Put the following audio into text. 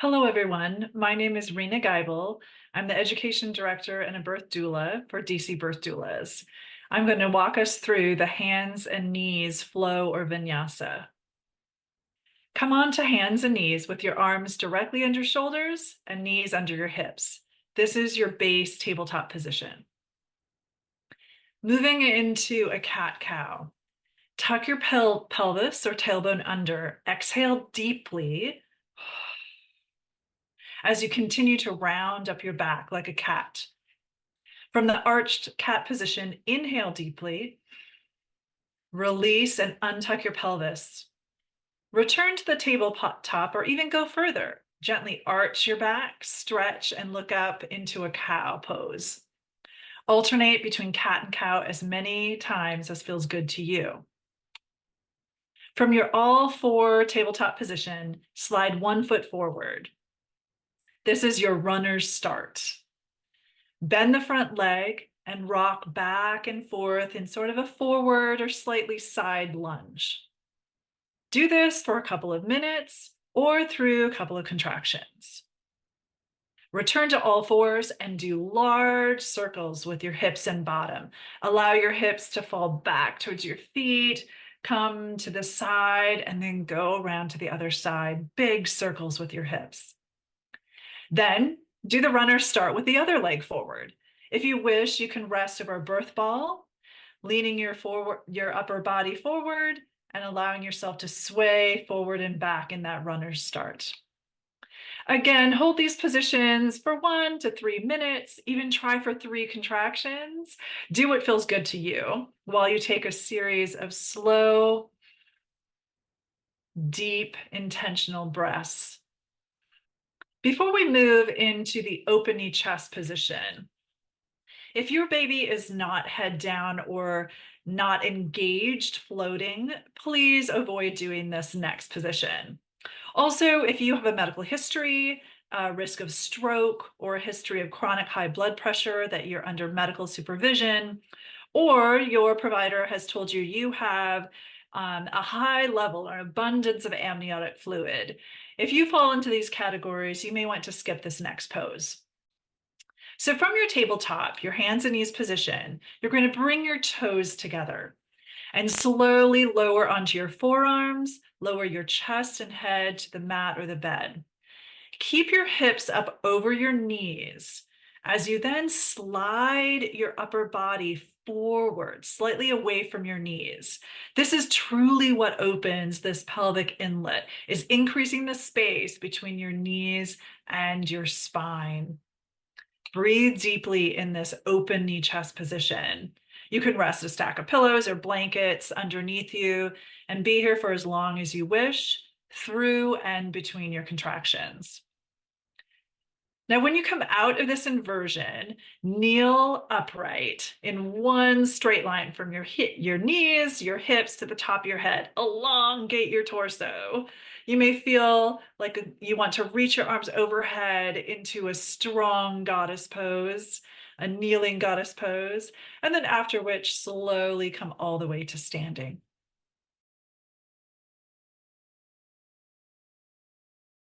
Hello, everyone. My name is Rena Geibel. I'm the Education Director and a birth doula for DC Birth Doulas. I'm going to walk us through the hands and knees flow or vinyasa. Come on to hands and knees with your arms directly under shoulders and knees under your hips. This is your base tabletop position. Moving into a cat-cow. Tuck your pelvis or tailbone under. Exhale deeply as you continue to round up your back like a cat. From the arched cat position, inhale deeply, release and untuck your pelvis. Return to the tabletop or even go further. Gently arch your back, stretch, and look up into a cow pose. Alternate between cat and cow as many times as feels good to you. From your all four tabletop position, slide 1 foot forward. This is your runner's start. Bend the front leg and rock back and forth in sort of a forward or slightly side lunge. Do this for a couple of minutes or through a couple of contractions. Return to all fours and do large circles with your hips and bottom. Allow your hips to fall back towards your feet, come to the side, and then go around to the other side. Big circles with your hips. Then do the runner start with the other leg forward. If you wish, you can rest over a birth ball, leaning your upper body forward and allowing yourself to sway forward and back in that runner's start. Again, hold these positions for 1 to 3 minutes, even try for 3 contractions. Do what feels good to you while you take a series of slow, deep, intentional breaths. Before we move into the open knee chest position, if your baby is not head down or not engaged floating, please avoid doing this next position. Also, if you have a medical history, a risk of stroke, or a history of chronic high blood pressure that you're under medical supervision, or your provider has told you you have a high level or abundance of amniotic fluid. If you fall into these categories, you may want to skip this next pose. So from your tabletop, your hands and knees position, you're going to bring your toes together and slowly lower onto your forearms, lower your chest and head to the mat or the bed. Keep your hips up over your knees as you then slide your upper body forward, slightly away from your knees. This is truly what opens this pelvic inlet, is increasing the space between your knees and your spine. Breathe deeply in this open knee chest position. You can rest a stack of pillows or blankets underneath you and be here for as long as you wish, through and between your contractions. Now, when you come out of this inversion, kneel upright in one straight line from your knees, your hips to the top of your head. Elongate your torso. You may feel like you want to reach your arms overhead into a strong goddess pose, a kneeling goddess pose, and then after which slowly come all the way to standing.